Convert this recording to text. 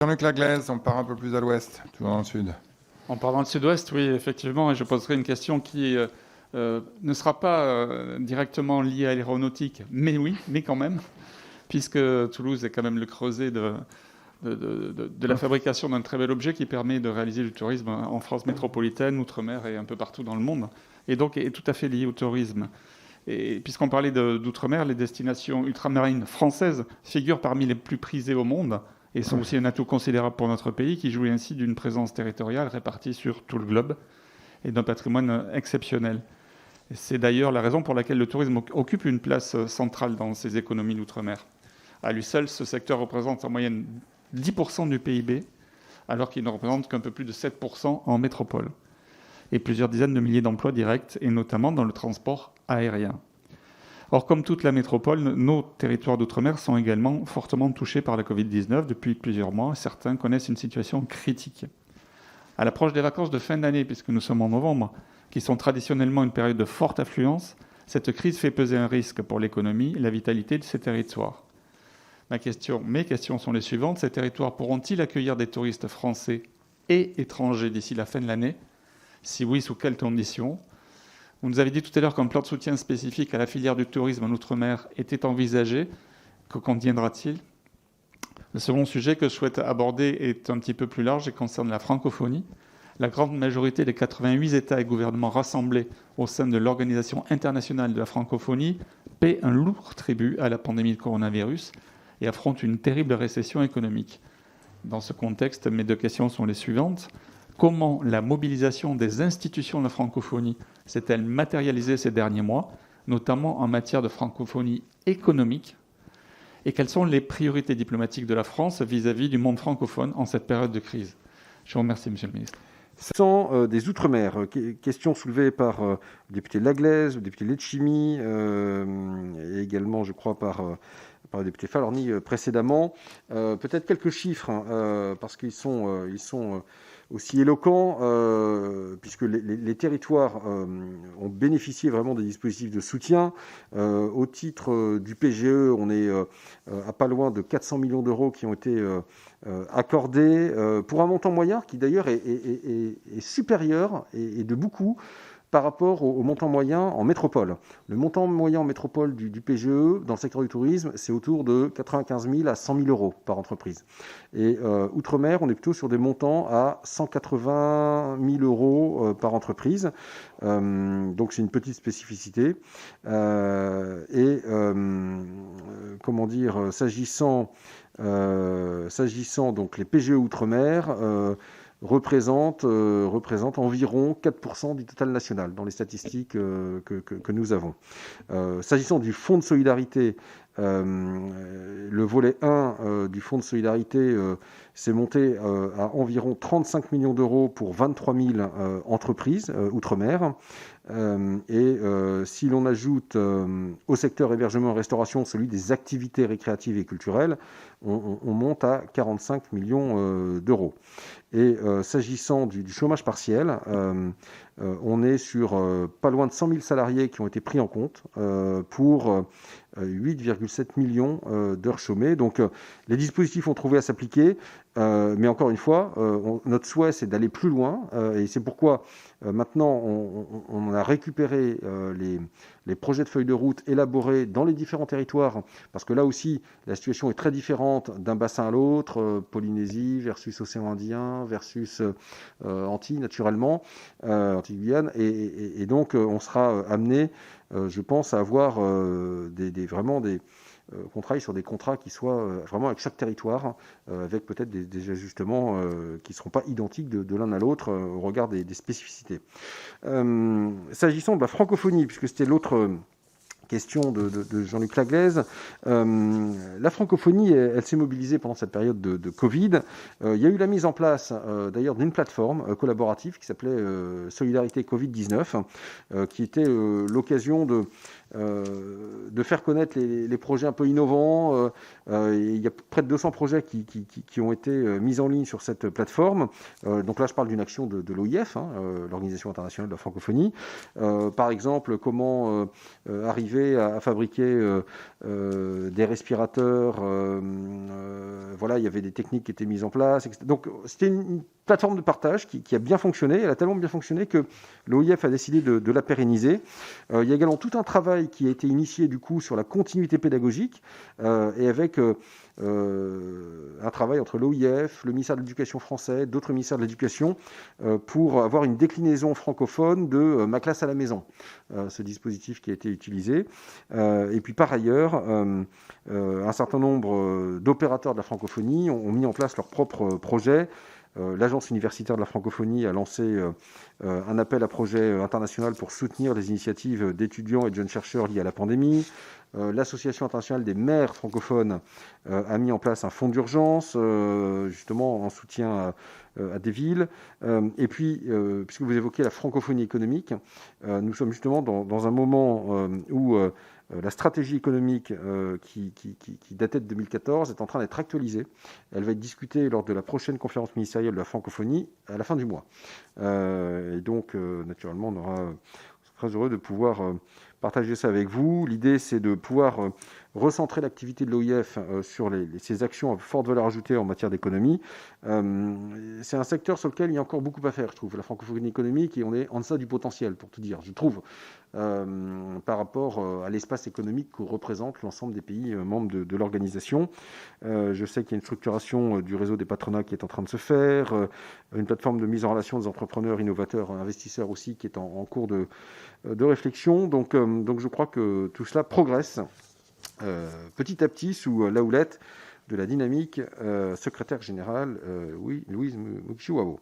Jean-Luc Laglaise, on part un peu plus à l'ouest, toujours dans le sud. En parlant dans le sud-ouest, oui, effectivement, et je poserai une question qui ne sera pas directement liée à l'aéronautique, mais oui, mais quand même, puisque Toulouse est quand même le creuset de la fabrication d'un très bel objet qui permet de réaliser du tourisme en France métropolitaine, outre-mer et un peu partout dans le monde, et donc est tout à fait lié au tourisme. Et puisqu'on parlait d'outre-mer, les destinations ultramarines françaises figurent parmi les plus prisées au monde et sont aussi un atout considérable pour notre pays qui jouit ainsi d'une présence territoriale répartie sur tout le globe et d'un patrimoine exceptionnel. Et c'est d'ailleurs la raison pour laquelle le tourisme occupe une place centrale dans ces économies d'outre-mer. À lui seul, ce secteur représente en moyenne 10% du PIB, alors qu'il ne représente qu'un peu plus de 7% en métropole, et plusieurs dizaines de milliers d'emplois directs, et notamment dans le transport aérien. Or, comme toute la métropole, nos territoires d'outre-mer sont également fortement touchés par la Covid-19 depuis plusieurs mois. Certains connaissent une situation critique. À l'approche des vacances de fin d'année, puisque nous sommes en novembre, qui sont traditionnellement une période de forte affluence, cette crise fait peser un risque pour l'économie et la vitalité de ces territoires. Mes questions sont les suivantes. Ces territoires pourront-ils accueillir des touristes français et étrangers d'ici la fin de l'année ? Si oui, sous quelles conditions ? Vous nous avez dit tout à l'heure qu'un plan de soutien spécifique à la filière du tourisme en Outre-mer était envisagé. Que contiendra-t-il ? Le second sujet que je souhaite aborder est un petit peu plus large et concerne la francophonie. La grande majorité des 88 États et gouvernements rassemblés au sein de l'Organisation internationale de la francophonie paient un lourd tribut à la pandémie de coronavirus et affrontent une terrible récession économique. Dans ce contexte, mes deux questions sont les suivantes. Comment la mobilisation des institutions de la francophonie s'est-elle matérialisée ces derniers mois, notamment en matière de francophonie économique ? Et quelles sont les priorités diplomatiques de la France vis-à-vis du monde francophone en cette période de crise ? Je vous remercie, Monsieur le Ministre. Sans des Outre-mer, question soulevée par le député Laglaise, le député Letchimy, et également, je crois, par le député Falorni précédemment. Peut-être quelques chiffres, parce qu'ils sont aussi éloquent, puisque les territoires ont bénéficié vraiment des dispositifs de soutien. Au titre du PGE, on est à pas loin de 400 millions d'euros qui ont été accordés pour un montant moyen qui d'ailleurs est supérieur et de beaucoup par rapport au montant moyen en métropole. Le montant moyen en métropole du PGE dans le secteur du tourisme, c'est autour de 95 000 à 100 000 euros par entreprise. Et outre-mer, on est plutôt sur des montants à 180 000 euros par entreprise. Donc c'est une petite spécificité. S'agissant donc les PGE outre-mer, représente environ 4% du total national dans les statistiques que nous avons. S'agissant du fonds de solidarité, le volet 1 du fonds de solidarité s'est monté à environ 35 millions d'euros pour 23 000 entreprises outre-mer. Si l'on ajoute au secteur hébergement et restauration celui des activités récréatives et culturelles, on monte à 45 millions d'euros. Et s'agissant du chômage partiel, on est sur pas loin de 100 000 salariés qui ont été pris en compte pour 8,7 millions d'heures chômées. Donc les dispositifs ont trouvé à s'appliquer, mais encore une fois, notre souhait c'est d'aller plus loin, et c'est pourquoi maintenant on a récupéré les projets de feuilles de route élaborés dans les différents territoires, parce que là aussi la situation est très différente d'un bassin à l'autre, Polynésie versus Océan Indien versus Antilles naturellement, Antilles-Guyane, et donc on sera amené, je pense, à avoir qu'on travaille sur des contrats qui soient vraiment avec chaque territoire, avec peut-être des ajustements qui ne seront pas identiques de l'un à l'autre au regard des spécificités. S'agissant de la francophonie, puisque c'était l'autre question de Jean-Luc Laglaise, la francophonie, elle s'est mobilisée pendant cette période de Covid. Il y a eu la mise en place d'ailleurs d'une plateforme collaborative qui s'appelait Solidarité Covid-19, qui était l'occasion de faire connaître les projets un peu innovants. Il y a près de 200 projets qui ont été mis en ligne sur cette plateforme. Donc là, je parle d'une action de l'OIF, l'Organisation internationale de la francophonie. Par exemple, comment arriver à fabriquer des respirateurs. Voilà, il y avait des techniques qui étaient mises en place, etc. Donc, c'était une plateforme de partage qui a bien fonctionné. Elle a tellement bien fonctionné que l'OIF a décidé de la pérenniser. Il y a également tout un travail qui a été initié du coup sur la continuité pédagogique et avec un travail entre l'OIF, le ministère de l'Éducation français, d'autres ministères de l'Éducation pour avoir une déclinaison francophone de Ma classe à la maison, ce dispositif qui a été utilisé. Et puis par ailleurs, un certain nombre d'opérateurs de la francophonie ont mis en place leurs propres projets. L'Agence universitaire de la francophonie a lancé un appel à projet international pour soutenir les initiatives d'étudiants et de jeunes chercheurs liés à la pandémie. L'Association internationale des maires francophones a mis en place un fonds d'urgence, justement en soutien à des villes. Et puis, puisque vous évoquez la francophonie économique, nous sommes justement dans un moment où la stratégie économique qui datait de 2014 est en train d'être actualisée. Elle va être discutée lors de la prochaine conférence ministérielle de la francophonie à la fin du mois. Et donc, naturellement, on sera très heureux de pouvoir partager ça avec vous. L'idée, c'est de pouvoir recentrer l'activité de l'OIF sur ces actions à forte valeur ajoutée en matière d'économie. C'est un secteur sur lequel il y a encore beaucoup à faire, je trouve, la francophonie économique, et on est en deçà du potentiel, pour tout dire, je trouve, par rapport à l'espace économique que représente l'ensemble des pays membres de l'organisation. Je sais qu'il y a une structuration du réseau des patronats qui est en train de se faire, une plateforme de mise en relation des entrepreneurs, innovateurs, investisseurs aussi, qui est en cours de réflexion. Donc je crois que tout cela progresse petit à petit sous la houlette de la dynamique secrétaire générale, Louise Mukichiwabo.